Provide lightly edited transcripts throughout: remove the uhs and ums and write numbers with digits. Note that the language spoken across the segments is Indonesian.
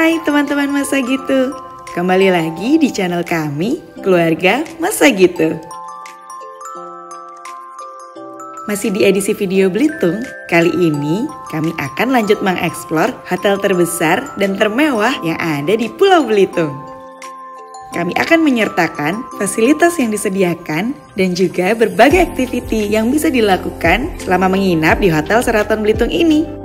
Hai teman-teman Masa Gitu, kembali lagi di channel kami, Keluarga Masa Gitu. Masih di edisi video Belitung, kali ini kami akan lanjut mengeksplor hotel terbesar dan termewah yang ada di Pulau Belitung. Kami akan menyertakan fasilitas yang disediakan dan juga berbagai aktiviti yang bisa dilakukan selama menginap di Hotel Sheraton Belitung ini.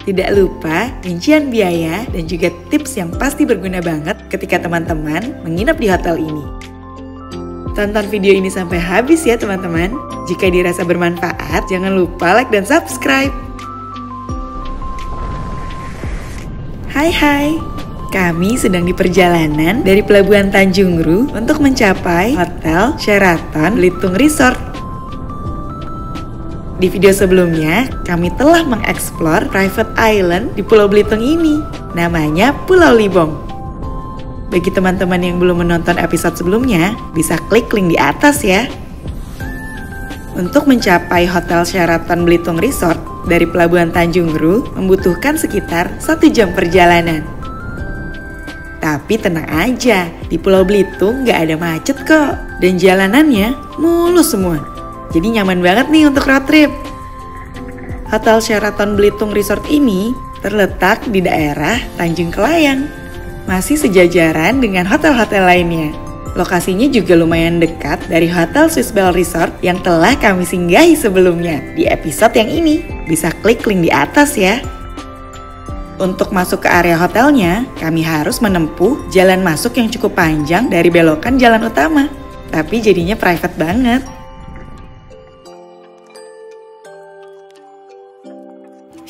Tidak lupa rincian biaya dan juga tips yang pasti berguna banget ketika teman-teman menginap di hotel ini. Tonton video ini sampai habis ya teman-teman. Jika dirasa bermanfaat, jangan lupa like dan subscribe. Hai, kami sedang di perjalanan dari Pelabuhan Tanjung Ru untuk mencapai Hotel Sheraton Belitung Resort. Di video sebelumnya, kami telah mengeksplor private island di Pulau Belitung ini. Namanya Pulau Libong. Bagi teman-teman yang belum menonton episode sebelumnya, bisa klik link di atas ya. Untuk mencapai Hotel Sheraton Belitung Resort dari Pelabuhan Tanjung Ru membutuhkan sekitar 1 jam perjalanan. Tapi tenang aja, di Pulau Belitung nggak ada macet kok. Dan jalanannya mulus semua. Jadi nyaman banget nih untuk road trip. Hotel Sheraton Belitung Resort ini terletak di daerah Tanjung Kelayang. Masih sejajaran dengan hotel-hotel lainnya. Lokasinya juga lumayan dekat dari Hotel Swiss Bell Resort yang telah kami singgahi sebelumnya di episode yang ini. Bisa klik link di atas ya. Untuk masuk ke area hotelnya, kami harus menempuh jalan masuk yang cukup panjang dari belokan jalan utama. Tapi jadinya private banget.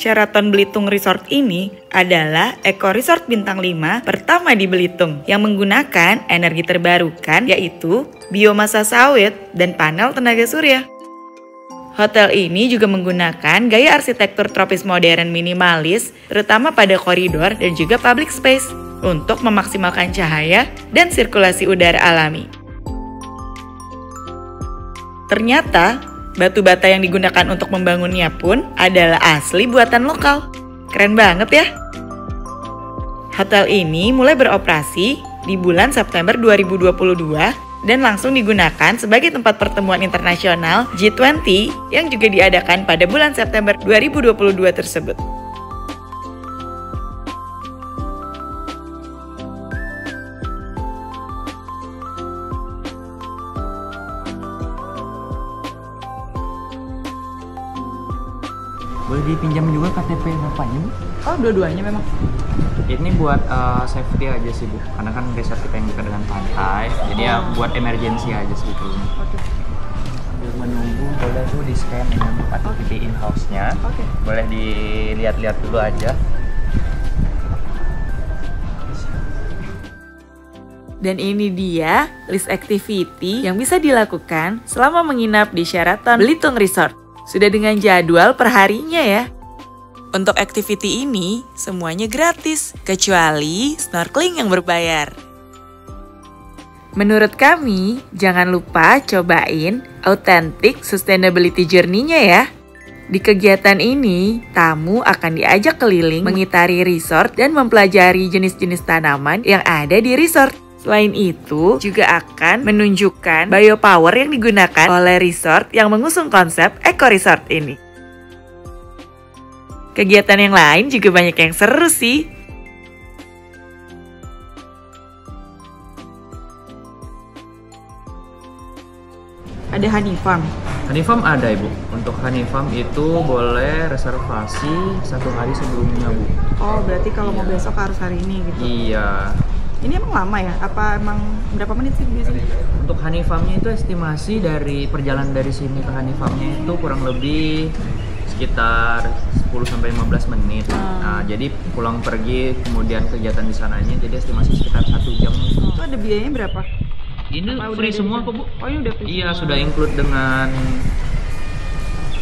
Sheraton Belitung Resort ini adalah Eco Resort Bintang 5 pertama di Belitung yang menggunakan energi terbarukan yaitu biomasa sawit dan panel tenaga surya. Hotel ini juga menggunakan gaya arsitektur tropis modern minimalis terutama pada koridor dan juga public space untuk memaksimalkan cahaya dan sirkulasi udara alami. Ternyata batu bata yang digunakan untuk membangunnya pun adalah asli buatan lokal. Keren banget ya. Hotel ini mulai beroperasi di bulan September 2022 dan langsung digunakan sebagai tempat pertemuan internasional G20 yang juga diadakan pada bulan September 2022 tersebut. Boleh dipinjam juga KTP bapaknya, Bu? Oh, dua-duanya memang? Ini buat safety aja sih, Bu. Karena kan resort kita yang dekat dengan pantai. Jadi ya buat emergency aja sebetulnya. Oke. Sambil menunggu, boleh tuh di-scan dengan aktiviti in-house-nya. Oke. Boleh dilihat-lihat dulu aja. Dan ini dia list activity yang bisa dilakukan selama menginap di Sheraton Belitung Resort. Sudah dengan jadwal perharinya ya. Untuk activity ini semuanya gratis, kecuali snorkeling yang berbayar. Menurut kami, jangan lupa cobain Authentic Sustainability Journey-nya ya. Di kegiatan ini, tamu akan diajak keliling mengitari resort dan mempelajari jenis-jenis tanaman yang ada di resort. Selain itu, juga akan menunjukkan biopower yang digunakan oleh resort yang mengusung konsep Eco Resort ini. Kegiatan yang lain juga banyak yang seru sih. Ada honey farm. Honey farm ada, Ibu. Untuk honey farm itu boleh reservasi 1 hari sebelumnya, Bu. Oh, berarti kalau mau besok harus hari ini gitu? Iya. Ini emang lama ya? Apa emang berapa menit sih biasanya? Untuk honey farm-nya itu estimasi dari perjalanan dari sini ke honey farm-nya itu kurang lebih sekitar 10-15 menit. Nah, jadi pulang pergi kemudian kegiatan di sananya jadi estimasi sekitar 1 jam. Itu ada biayanya berapa? Ini free semua kok, Bu. Oh, ini udah free. Iya, sudah include dengan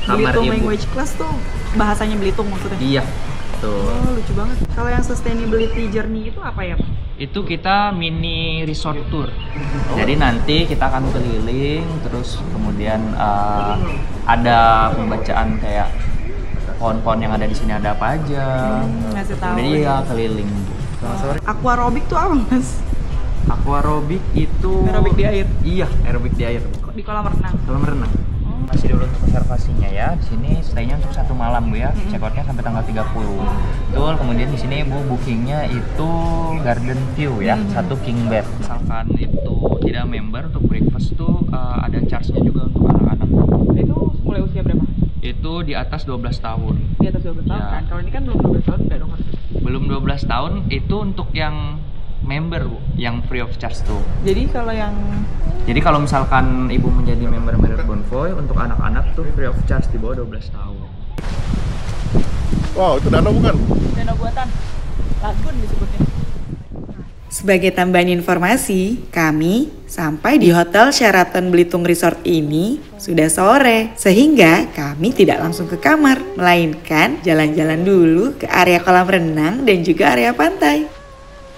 kamar Belitung Ibu. Language Class tuh bahasanya Belitung maksudnya? Iya, betul. Oh, lucu banget. Kalau yang Sustainability Journey itu apa ya, Pak? Itu kita mini resort tour. Jadi nanti kita akan keliling, terus kemudian ada pembacaan kayak pohon-pohon yang ada di sini ada apa aja. Ngasih tahu. Jadi ya keliling. Selamat sore. Aquarobic tuh apa, Mas? Aquarobic itu Aerobik di air. Iya, aerobik di air. Di kolam renang. Kolam renang. Masih dulu untuk reservasinya ya. Di sini stay-nya untuk 1 malam Bu ya. Check-out-nya sampai tanggal 30. Betul. Kemudian di sini Bu bookingnya itu garden view ya. 1 king bed. Misalkan itu tidak member untuk breakfast tuh ada charge-nya juga untuk anak-anak. Itu mulai usia berapa? Itu di atas 12 tahun. Di atas 12 tahun Ya. kan? Kalau ini kan belum 12 tahun, enggak dong harusnya. Belum 12 tahun itu untuk yang member Bu, yang free of charge tuh. Jadi kalau yang Jadi kalau misalkan ibu menjadi member Marriott Bonvoy, untuk anak-anak tuh free of charge di bawah 12 tahun. Wow, itu danau bukan? danau buatan, lagun disebutnya. Sebagai tambahan informasi, kami sampai di Hotel Sheraton Belitung Resort ini sudah sore, sehingga kami tidak langsung ke kamar, melainkan jalan-jalan dulu ke area kolam renang dan juga area pantai.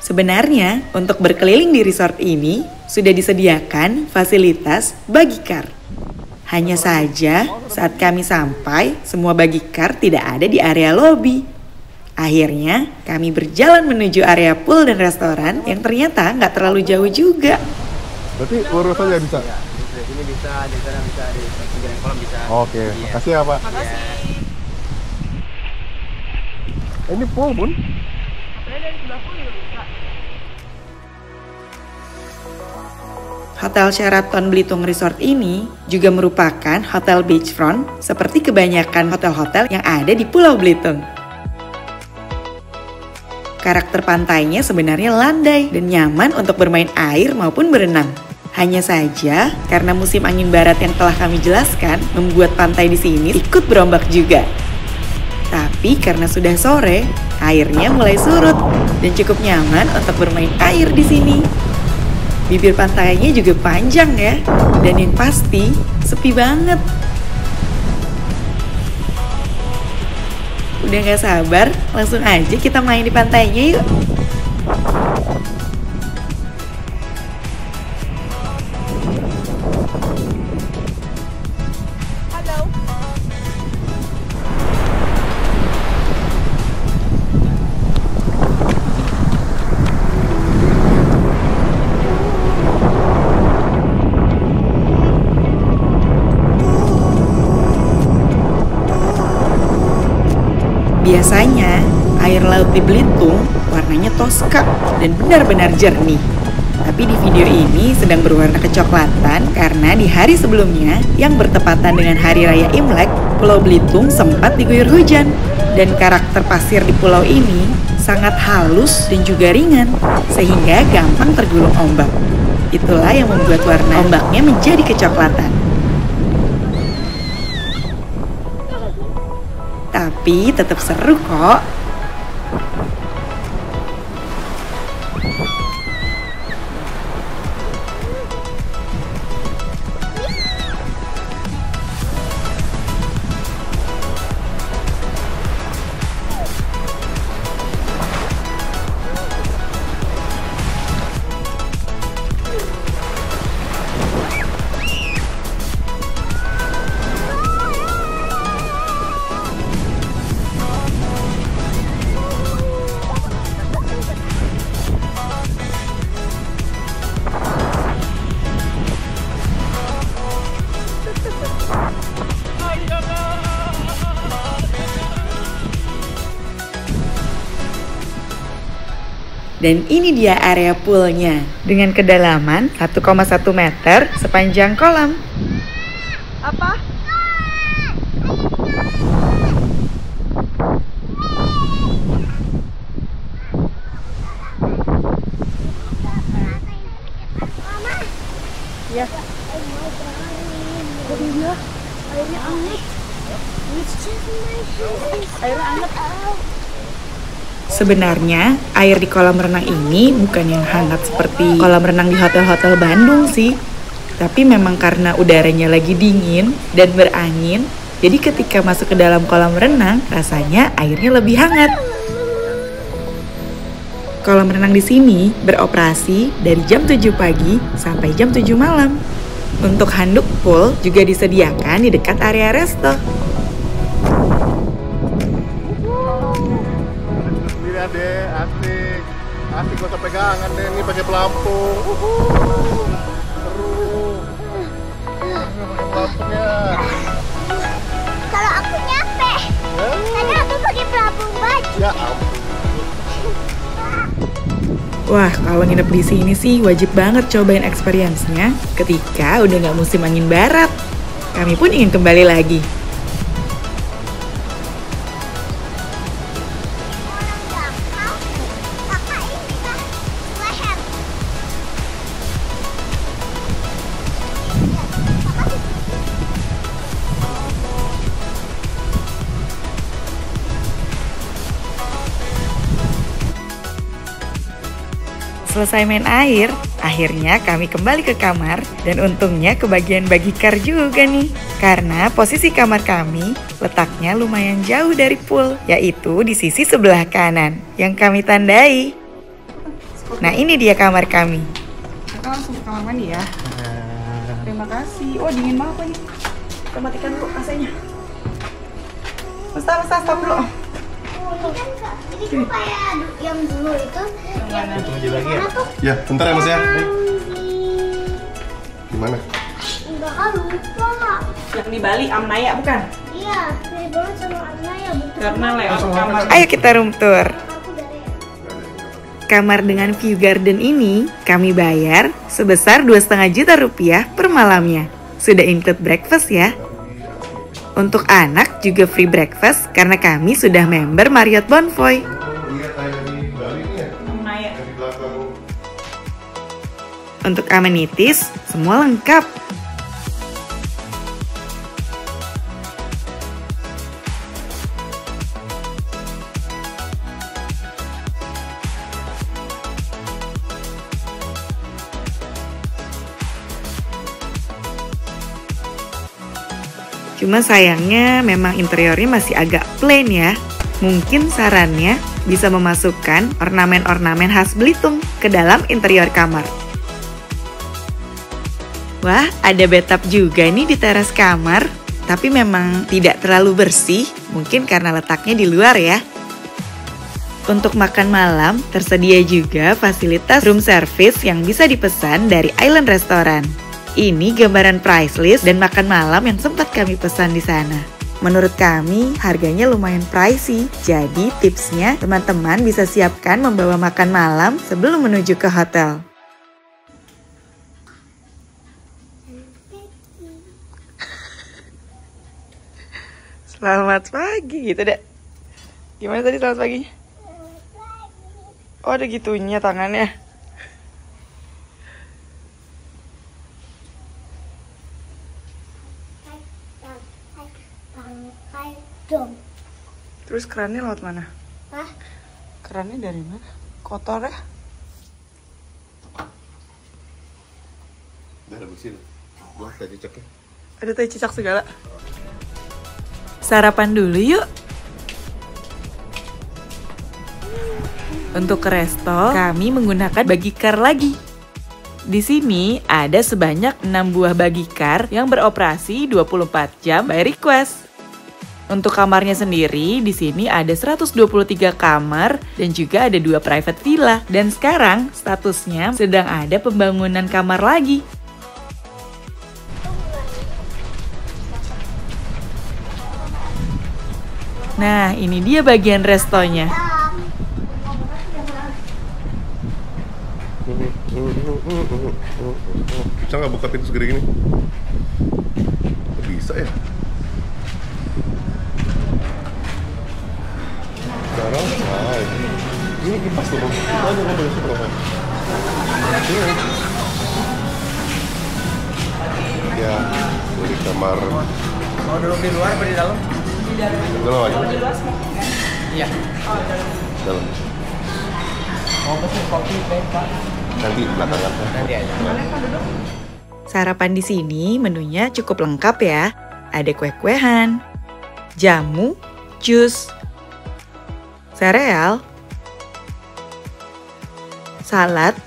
Sebenarnya, untuk berkeliling di resort ini sudah disediakan fasilitas bagikar. Hanya saja, saat kami sampai, semua bagikar tidak ada di area lobi. Akhirnya, kami berjalan menuju area pool dan restoran yang ternyata nggak terlalu jauh juga. Berarti lurus saja bisa? Iya, di sini bisa, di sana bisa, di pinggiran kolam bisa. Oke, Iya. makasih ya Pak. Makasih. Ini pool Bun? Katanya dari sebelah pun juga bisa. Hotel Sheraton Belitung Resort ini juga merupakan hotel beachfront seperti kebanyakan hotel-hotel yang ada di Pulau Belitung. Karakter pantainya sebenarnya landai dan nyaman untuk bermain air maupun berenang. Hanya saja, karena musim angin barat yang telah kami jelaskan membuat pantai di sini ikut berombak juga. Tapi karena sudah sore, airnya mulai surut dan cukup nyaman untuk bermain air di sini. Bibir pantainya juga panjang ya, dan yang pasti sepi banget. Udah gak sabar, langsung aja kita main di pantainya yuk. Biasanya, air laut di Belitung warnanya toska dan benar-benar jernih. Tapi di video ini sedang berwarna kecoklatan karena di hari sebelumnya yang bertepatan dengan Hari Raya Imlek, Pulau Belitung sempat diguyur hujan. Dan karakter pasir di pulau ini sangat halus dan juga ringan, sehingga gampang tergulung ombak. Itulah yang membuat warna ombaknya menjadi kecoklatan. Tapi tetap seru kok. Dan ini dia area poolnya dengan kedalaman 1,1 meter sepanjang kolam. Apa? Ya. Airnya anget. Airnya anget. Sebenarnya air di kolam renang ini bukan yang hangat seperti kolam renang di hotel-hotel Bandung sih. Tapi memang karena udaranya lagi dingin dan berangin, jadi ketika masuk ke dalam kolam renang rasanya airnya lebih hangat. Kolam renang di sini beroperasi dari jam 7 pagi sampai jam 7 malam. Untuk handuk pool juga disediakan di dekat area resto. Lihat deh, asik. Asik gak usah pegangan deh, ini pakai pelampung. Seru. Pakai pelampungnya. Kalau aku nyampe, karena aku pakai pelampung baju. Ya ampun. Wah, kalau nginep di sini sih wajib banget cobain experience-nya ketika udah nggak musim angin barat. Kami pun ingin kembali lagi. Selesai main air, akhirnya kami kembali ke kamar dan untungnya kebagian bagi kar juga nih. Karena posisi kamar kami letaknya lumayan jauh dari pool, yaitu di sisi sebelah kanan yang kami tandai. Nah ini dia kamar kami. Kita langsung ke kamar mandi ya. Terima kasih. Oh dingin banget nih. Kita matikan dulu AC-nya. Stop dulu. Ini tuh kayak yang dulu itu. Hitung aja lagi ya? Mana tuh? Ya, bentar ya Mas ya. Gimana? Enggak kan lupa. Yang di Bali Amnaya bukan? Iya, mirip banget sama Amnaya betul. Karena layout kamar. Ayo kita room tour. Aku dari Kamar dengan view garden ini kami bayar sebesar 2,5 juta rupiah per malamnya. Sudah include breakfast ya. Untuk anak juga free breakfast karena kami sudah member Marriott Bonvoy. Iya, kayak di Bali nih ya. Amnaya. Yang di belakang. Untuk amenities, semua lengkap. Cuma sayangnya memang interiornya masih agak plain ya. Mungkin sarannya bisa memasukkan ornamen-ornamen khas Belitung ke dalam interior kamar. Wah, ada bathtub juga nih di teras kamar. Tapi memang tidak terlalu bersih, mungkin karena letaknya di luar ya. Untuk makan malam, tersedia juga fasilitas room service yang bisa dipesan dari Island Restaurant. Ini gambaran price list dan makan malam yang sempat kami pesan di sana. Menurut kami, harganya lumayan pricey. Jadi tipsnya, teman-teman bisa siapkan membawa makan malam sebelum menuju ke hotel. Selamat pagi gitu deh. Gimana tadi selamat paginya? Oh ada gitunya tangannya. dong. Terus kerannya laut mana? Hah? Kerannya dari mana? Kotor ya? Udah ada bersih. Gua ada cicaknya. Ada tai cicak segala. Sarapan dulu yuk. Untuk ke resto, kami menggunakan bagikar lagi. Di sini ada sebanyak 6 buah bagikar yang beroperasi 24 jam by request. Untuk kamarnya sendiri, di sini ada 123 kamar dan juga ada 2 private villa. Dan sekarang statusnya sedang ada pembangunan kamar lagi. Nah, ini dia bagian restonya. Bisa nggak buka pintu segede gini? Kok bisa ya? Sekarang, ini kipas tuh. Kita aja nggak boleh suka. Ya, dari kamar. Mau duduk di luar atau di dalam? Dalam aja. Iya. Dalam. Mau pesen kopi teh Pak? Nanti belakangan. Nanti aja. Sarapan di sini menunya cukup lengkap ya. Ada kue-kuehan, jamu, jus, sereal, salad,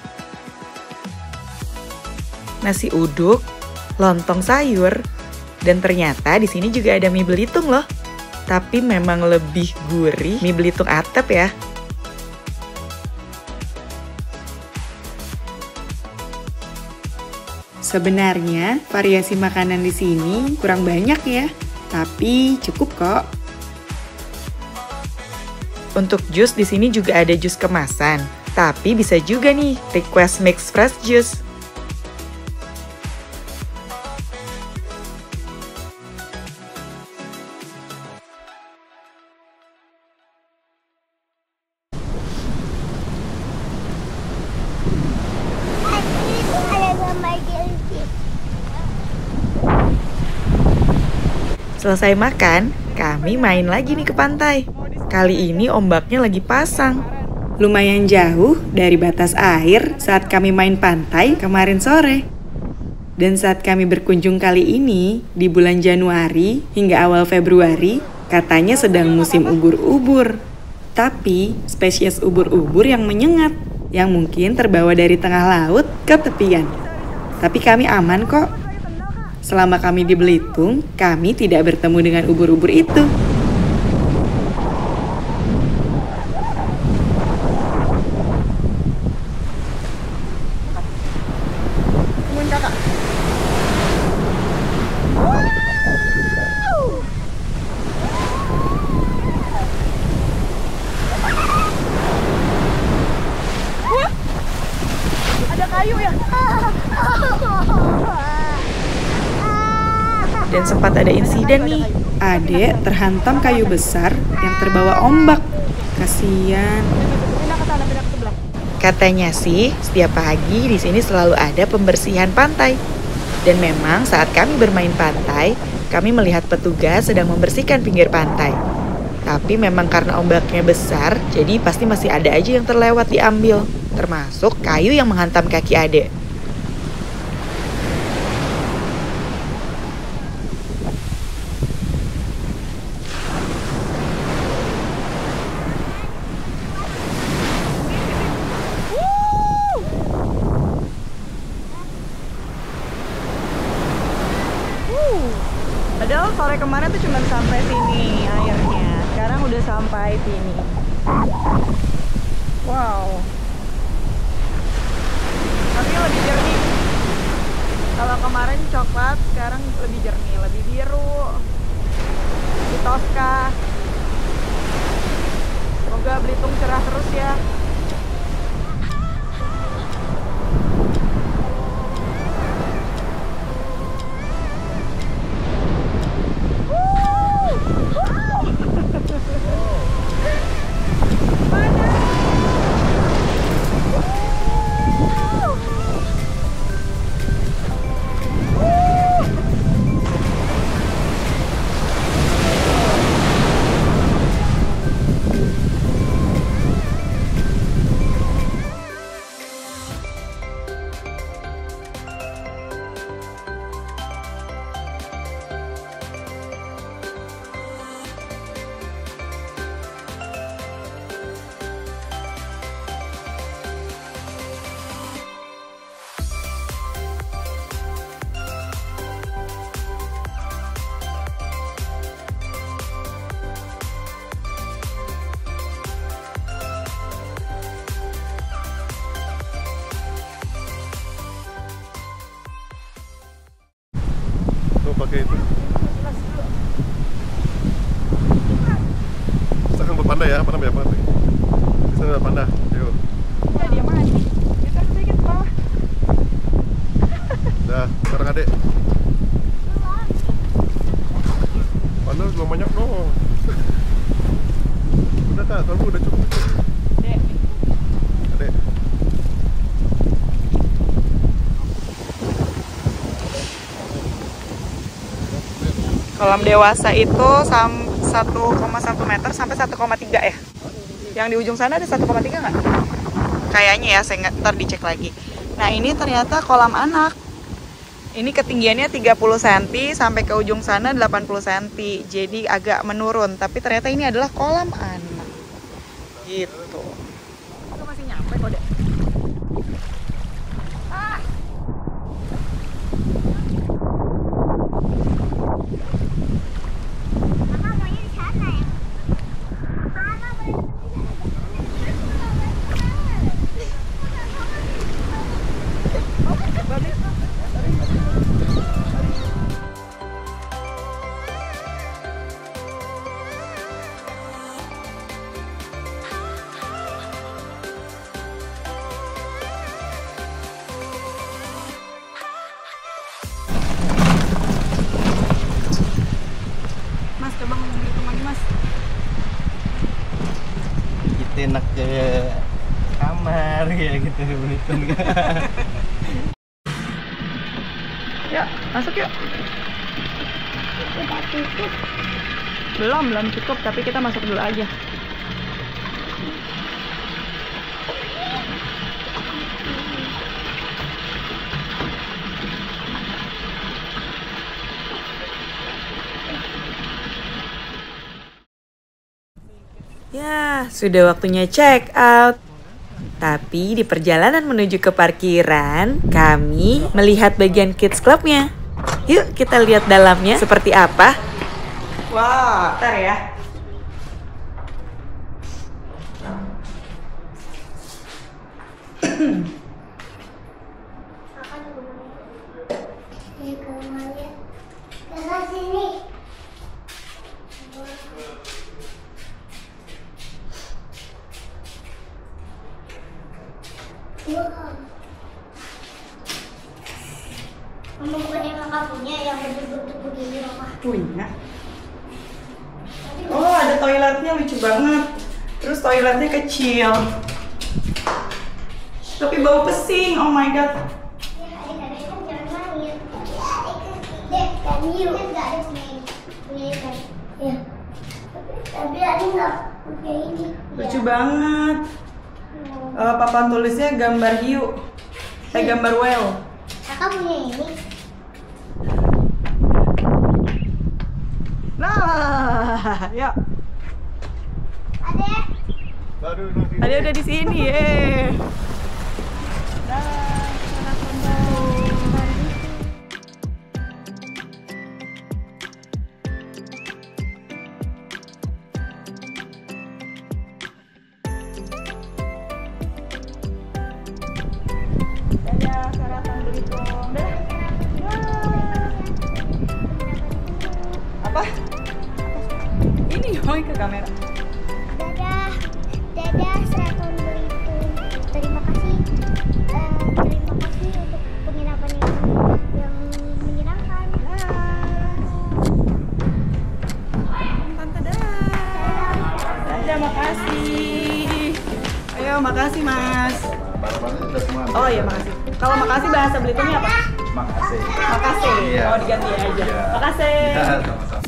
nasi uduk, lontong sayur, dan ternyata di sini juga ada mie Belitung loh. Tapi memang lebih gurih mie Belitung Atep ya. Sebenarnya variasi makanan di sini kurang banyak ya, tapi cukup kok. Untuk jus di sini juga ada jus kemasan, tapi bisa juga nih request mix fresh juice. Itu ada gambar jellyfish. Selesai makan, kami main lagi nih ke pantai. Kali ini ombaknya lagi pasang. Lumayan jauh dari batas air saat kami main pantai kemarin sore. Dan saat kami berkunjung kali ini, di bulan Januari hingga awal Februari, katanya sedang musim ubur-ubur. Tapi spesies ubur-ubur yang menyengat, yang mungkin terbawa dari tengah laut ke tepian. Tapi kami aman kok. Selama kami di Belitung, kami tidak bertemu dengan ubur-ubur itu. Tungguin kakak. Wah, ada kayu ya? Dan sempat ada insiden nih. Adek terhantam kayu besar yang terbawa ombak. Kasian. Pindah ke sana, pindah ke sebelah. Katanya sih, setiap pagi di sini selalu ada pembersihan pantai. Dan memang saat kami bermain pantai, kami melihat petugas sedang membersihkan pinggir pantai. Tapi memang karena ombaknya besar, jadi pasti masih ada aja yang terlewat diambil. Termasuk kayu yang menghantam kaki adek. Padahal sore kemarin tuh cuma sampai sini airnya. Sekarang udah sampai sini. Wow. Tapi lebih jernih. Kalau kemarin coklat, sekarang lebih jernih, lebih biru. Lebih toska. Semoga Belitung cerah terus ya. Tuh pakai itu. Kita akan berpanda ya, apa namanya pantai? Di sana ada panda. Ayo. Ya dia mandi. Kita sedikit ke bawah. Dah, sekarang adek. Panda belum banyak dong. Udah tak, kamu udah cukup. Dek. Adek. Kolam dewasa itu 1,1 meter sampai 1,3 ya? Yang di ujung sana ada 1,3 nggak? Kayaknya ya, saya ntar dicek lagi. Nah ini ternyata kolam anak. Ini ketinggiannya 30 cm sampai ke ujung sana 80 cm. Jadi agak menurun, tapi ternyata ini adalah kolam anak. Gitu. Itu masih nyampe kok, Dek. Mama maunya di sana ya. Mama boleh. Mas. Kita enak ke kamar ya gitu Belitung. Yuk, masuk yuk. Udah tutup. Belum cukup, tapi kita masuk dulu aja. Ya, sudah waktunya check out. Tapi di perjalanan menuju ke parkiran, kami melihat bagian kids clubnya. Yuk kita lihat dalamnya seperti apa. Wah, ntar ya. Ini kamarnya. Ke sini. Mama bukan yang kakak punya yang bentuk-bentuk begini Mama. Punya. Oh, ada toiletnya lucu banget. Terus toiletnya kecil. Tapi bau pesing. Oh my god. Ya, adik-adik kan jangan main. Dek, dan Yu kan nggak ada punya ikan. Ya. Tapi adik nggak punya ini. Lucu banget. Papan tulisnya gambar hiu. Gambar whale. Kakak punya ini. Nah, yuk. Adek. Baru nanti. Ada udah di sini, ye. Dadah, Saratan Belitung. Dadah. Apa? Ini ngomong ke kamera. Dadah. Dadah, Seraton Belitung. Terima kasih. Terima kasih untuk penginapan yang menyenangkan. Tante dadah, makasih. Ayo, makasih Mas. Barang-barangnya udah semua. Oh iya, makasih. Kalau makasih bahasa Belitungnya apa? Makasih. Makasih. Iya. Oh, diganti aja. Iya. Makasih. Sama-sama.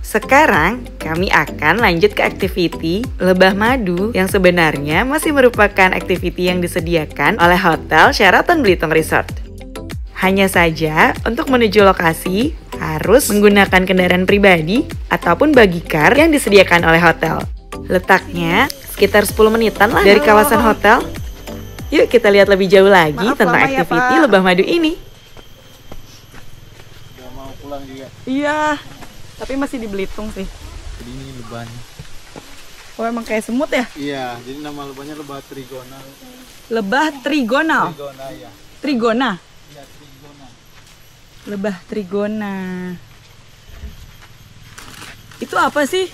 Sekarang kami akan lanjut ke aktiviti lebah madu yang sebenarnya masih merupakan aktiviti yang disediakan oleh Hotel Sheraton Belitung Resort. Hanya saja untuk menuju lokasi harus menggunakan kendaraan pribadi ataupun buggy car yang disediakan oleh hotel. Letaknya sekitar 10 menitan lah dari kawasan hotel. Yuk kita lihat lebih jauh lagi Maaf, tentang lama ya, aktiviti Pak. lebah madu ini. Udah mau pulang juga. Iya. Tapi masih di Belitung sih. Jadi ini lebahnya. Oh, emang kayak semut ya? Iya, jadi nama lebahnya lebah trigona. Lebah trigonal. Trigona ya. Trigona. Iya, trigona. Lebah trigona. Itu apa sih?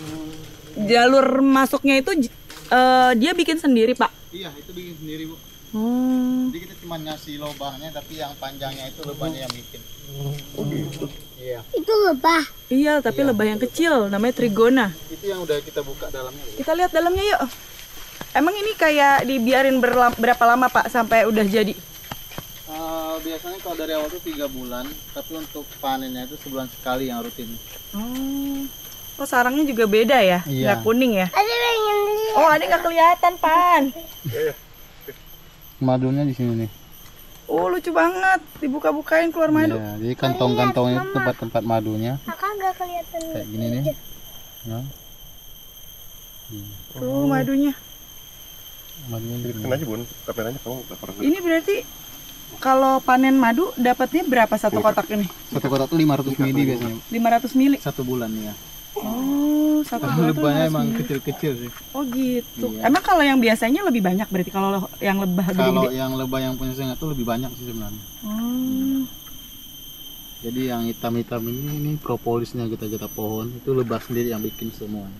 Jalur masuknya itu dia bikin sendiri, Pak. Iya, itu bikin sendiri, Bu. Hmm. Jadi kita cuma ngasih lubangnya, tapi yang panjangnya itu lebahnya yang bikin. Oh gitu. Iya. Itu lebah. Iya, tapi lebah yang kecil, namanya trigona. Itu yang udah kita buka dalamnya. Bu. Kita lihat dalamnya yuk. Emang ini kayak dibiarin berapa lama Pak sampai udah jadi? Biasanya kalau dari awal tuh 3 bulan, tapi untuk panennya itu sebulan sekali yang rutin. Oh, sarangnya juga beda ya? Iya. Nggak kuning ya? Ada pengen lihat. Oh, ada nggak kelihatan, Pan? Madunya di sini nih. Oh, lucu banget. Dibuka-bukain keluar madu. Iya, jadi kantong-kantongnya itu tempat-tempat madunya Kakak nggak kelihatan. kayak gini nih. Ya. Tuh madunya. Madunya di Kan aja Bun, kameranya kamu nggak pernah. Ini berarti kalau panen madu dapatnya berapa satu kotak ini? satu kotak tuh 500 mili biasanya. 500 mili. 1 bulan ya. Oh, satu bulan tuh Lebahnya 500 emang mili. kecil-kecil sih. Oh gitu. Iya. Emang kalau yang biasanya lebih banyak berarti kalau yang lebah Kalau gede-gede? yang lebah yang punya sengat tuh lebih banyak sih sebenarnya. Oh. Jadi yang hitam-hitam ini propolisnya kita pohon itu lebah sendiri yang bikin semua.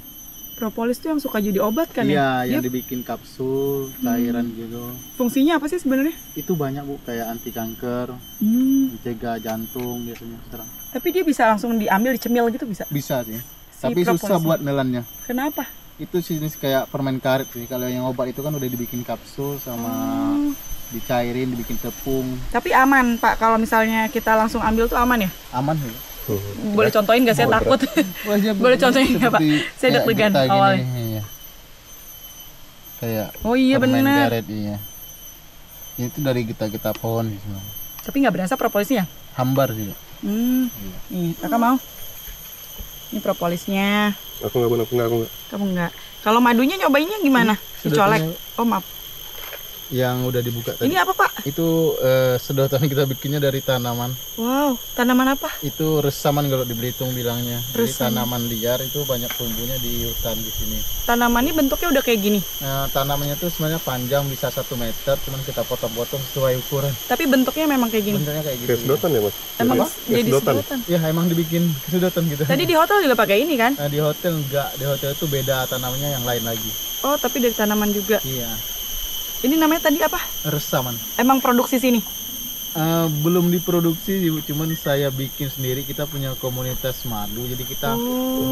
Propolis tuh yang suka jadi obat kan Iya, ya? yang Dia dibikin kapsul, cairan gitu. fungsinya apa sih sebenarnya? Itu banyak Bu, kayak anti kanker, Hmm. mencegah jantung biasanya serang. Tapi dia bisa langsung diambil, dicemil gitu bisa? Bisa sih. Tapi susah buat nelannya. Kenapa? Itu jenis kayak permen karet sih. Kalau yang obat itu kan udah dibikin kapsul sama dicairin, dibikin tepung. Tapi aman Pak, kalau misalnya kita langsung ambil tuh aman ya? Aman ya. Boleh contohin nggak? Saya takut. Boleh contohin nggak Pak? Saya deg-degan awalnya. Iya. Kayak Oh iya permen benar. karet, iya. Itu dari kita pohon sih sebenarnya. Tapi nggak berasa propolisnya? Hambar sih. Nih, kakak mau? Ini propolisnya. Aku nggak. Kamu nggak? Kalau madunya nyobainnya gimana? Dicolek? Oh maaf. Yang udah dibuka tadi. Ini apa Pak? Itu sedotan kita bikinnya dari tanaman. Wow, tanaman apa? Itu resaman kalau di Belitung bilangnya. Jadi Resaman. tanaman liar itu banyak tumbuhnya di hutan di sini. Tanaman ini bentuknya udah kayak gini. Nah, tanamannya tuh sebenarnya panjang bisa 1 meter, cuman kita potong-potong sesuai ukuran. Tapi bentuknya memang kayak gini. Bentuknya kayak gitu. Kayak sedotan ya mas? Emang Apa? jadi sedotan. sedotan. Ya emang dibikin sedotan gitu. Tadi di hotel juga pakai ini kan? Nah, di hotel enggak, di hotel itu beda tanamannya yang lain lagi. Oh, tapi dari tanaman juga. Iya, Ini namanya tadi apa? resaman. Emang produksi sini? Belum diproduksi, cuman saya bikin sendiri. Kita punya komunitas madu, jadi kita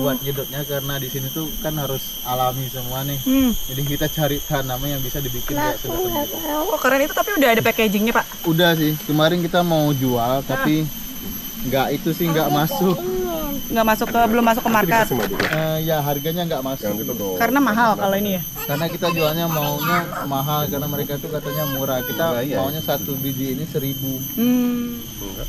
buat nyedotnya karena di sini tuh kan harus alami semua nih. Jadi kita cari tanaman yang bisa dibikin kayak sedotan gitu. Oh, keren itu, tapi udah ada packagingnya Pak? Udah sih, kemarin kita mau jual tapi nggak masuk. Nggak masuk ke, belum masuk ke market. Dikasih madu. Ya harganya nggak masuk. Yang itu dong. Karena mahal kalau ini ya. Karena kita jualnya maunya mahal karena mereka tuh katanya murah. Kita maunya 1 biji ini 1.000. Enggak.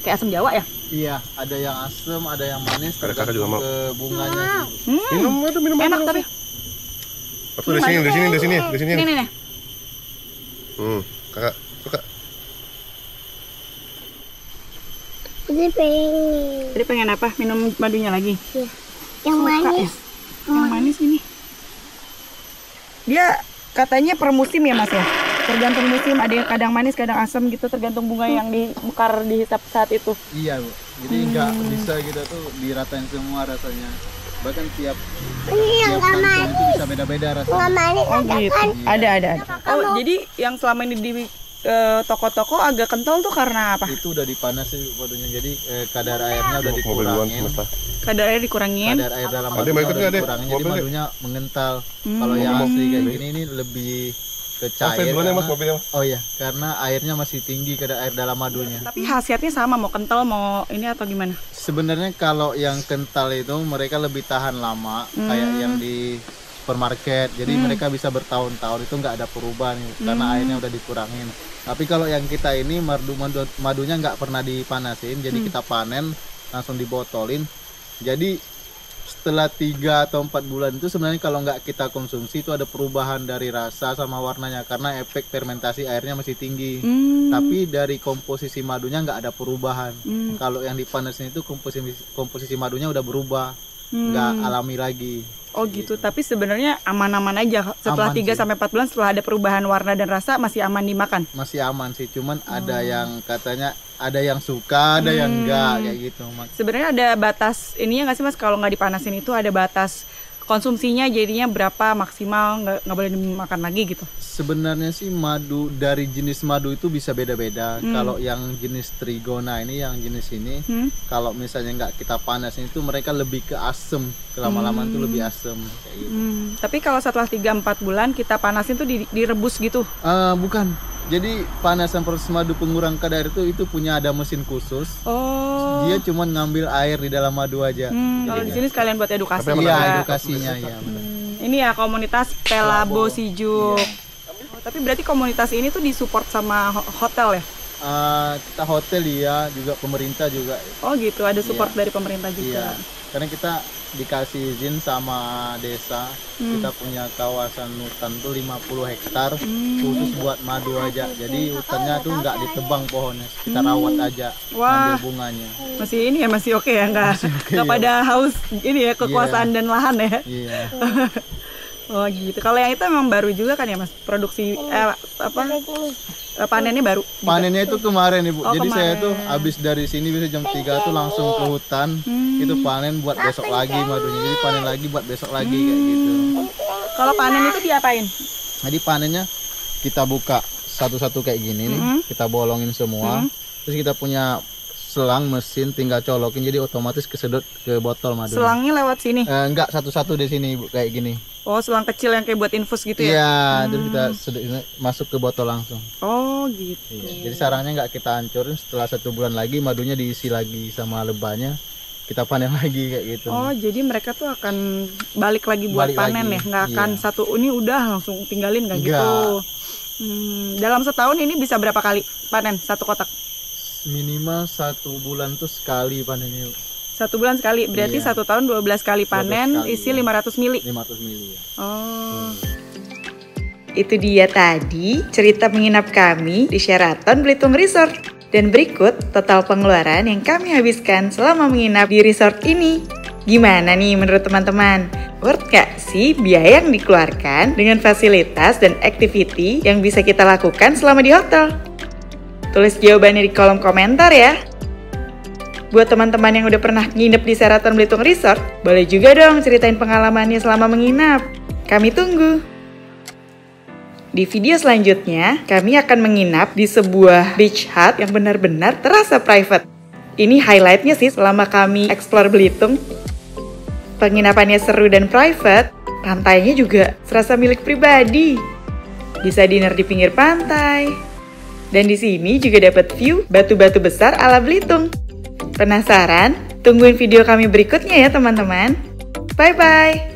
Kayak asam Jawa ya? Iya, ada yang asam, ada yang manis. Ada kakak juga mau. Ke bunganya sih. Minum. Enak tapi. Aku di sini. Ini nih. Kakak suka. Ini pengen. Jadi pengen apa? Minum madunya lagi? Iya. Yang Suka manis. ya? Yang manis ini. Dia katanya per musim ya Mas ya? Tergantung musim, ada yang kadang manis, kadang asam gitu, tergantung bunga yang dibakar dihisap saat itu. Iya, Bu. Jadi nggak bisa kita tuh diratain semua rasanya. Bahkan tiap Ini yang nggak kantong manis. itu bisa beda-beda Nggak rasanya. manis Oh ada gitu, kan? ada. Oh jadi yang selama ini di toko-toko agak kental tuh karena apa? Itu udah dipanasin madunya, jadi kadar airnya udah Mobil duluan dikurangin. semesta. Kadarnya dikurangin. Kadar air dalam Ade, madunya mau ikut udah nggak, Ade? dikurangin, jadi Mobil, Ade? madunya mengental. Kalau yang asli kayak gini ini lebih ke Saya cair. duluan ya mas karena- mobilnya mas. Oh iya, karena airnya masih tinggi kadar air dalam madunya. Tapi khasiatnya sama, mau kental mau ini atau gimana? Sebenarnya kalau yang kental itu mereka lebih tahan lama, kayak yang di supermarket. Jadi mereka bisa bertahun-tahun itu nggak ada perubahan karena airnya udah dikurangin. Tapi kalau yang kita ini madunya nggak pernah dipanasin, jadi kita panen langsung dibotolin. Jadi setelah 3 atau 4 bulan itu sebenarnya kalau nggak kita konsumsi itu ada perubahan dari rasa sama warnanya karena efek fermentasi airnya masih tinggi. Tapi dari komposisi madunya nggak ada perubahan. Kalau yang dipanasin itu komposisi madunya udah berubah, nggak alami lagi. Oh gitu, tapi sebenarnya aman-aman aja. Setelah Aman 3 sih. sampai 4 bulan setelah ada perubahan warna dan rasa masih aman dimakan. Masih aman sih, cuman ada yang katanya ada yang suka, ada yang enggak kayak gitu. Sebenarnya ada batas ininya nggak sih Mas, kalau nggak dipanasin itu ada batas konsumsinya, jadinya berapa maksimal nggak boleh dimakan lagi gitu? Sebenarnya sih madu dari jenis madu itu bisa beda-beda. Kalau yang jenis trigona ini, yang jenis ini, kalau misalnya nggak kita panasin itu mereka lebih ke asem, lama-lama itu lebih asem kayak gitu. Tapi kalau setelah 3-4 bulan kita panasin tuh direbus gitu? Bukan. Jadi panasan proses madu pengurang kadar itu punya ada mesin khusus. Oh. Dia cuma ngambil air di dalam madu aja. Kalau di sini sekalian buat edukasi. Tapi Iya, edukasinya ya. benar. Ini ya komunitas Pelabo Sijuk. Oh, tapi berarti komunitas ini tuh disupport sama hotel ya? Kita hotel ya, juga pemerintah juga. Oh gitu, ada support dari pemerintah juga. Iya. Karena kita dikasih izin sama desa, kita punya kawasan hutan tuh 50 hektar khusus buat madu aja. Jadi hutannya tuh nggak ditebang pohonnya, kita rawat aja, Wah. ambil bunganya. Masih ini ya, masih oke ya, nggak pada haus ini ya, kekuasaan dan lahan ya. Iya. Oh gitu. Kalau yang itu memang baru juga kan ya Mas, produksi panennya baru. Panennya itu kemarin Ibu. Oh, Jadi saya kemarin. tuh habis dari sini bisa jam 3 tuh langsung ke hutan. Itu panen buat besok lagi madunya. Jadi panen lagi buat besok lagi kayak gitu. Kalau panen itu diapain? Jadi panennya kita buka satu-satu kayak gini nih, kita bolongin semua. Terus kita punya selang mesin, tinggal colokin jadi otomatis kesedot ke botol madu. Selangnya lewat sini? Enggak, satu-satu di sini Bu, kayak gini. Oh, selang kecil yang kayak buat infus gitu ya? Iya, terus kita sedot masuk ke botol langsung. Oh gitu. Iya, jadi sarangnya nggak kita hancurin, setelah 1 bulan lagi madunya diisi lagi sama lebahnya, kita panen lagi kayak gitu. Oh, jadi mereka tuh akan balik lagi buat Balik panen lagi, ya? Nggak akan iya. satu ini udah langsung tinggalin nggak gitu? Nggak. Dalam setahun ini bisa berapa kali panen satu kotak? Minimal 1 bulan tuh sekali panennya. 1 bulan sekali, berarti Iya. 1 tahun 12 kali 12 panen, kali, isi iya. 500 mili. 500 mili ya. Oh, Itu dia tadi cerita menginap kami di Sheraton Belitung Resort. Dan berikut total pengeluaran yang kami habiskan selama menginap di resort ini. Gimana nih menurut teman-teman? Worth gak sih biaya yang dikeluarkan dengan fasilitas dan activity yang bisa kita lakukan selama di hotel? Tulis jawabannya di kolom komentar ya. Buat teman-teman yang udah pernah nginep di Sheraton Belitung Resort, boleh juga dong ceritain pengalamannya selama menginap. Kami tunggu. Di video selanjutnya, kami akan menginap di sebuah beach hut yang benar-benar terasa private. Ini highlightnya sih selama kami explore Belitung. Penginapannya seru dan private, pantainya juga serasa milik pribadi. Bisa dinner di pinggir pantai. Dan di sini juga dapat view batu-batu besar ala Belitung. Penasaran? Tungguin video kami berikutnya ya teman-teman. Bye-bye!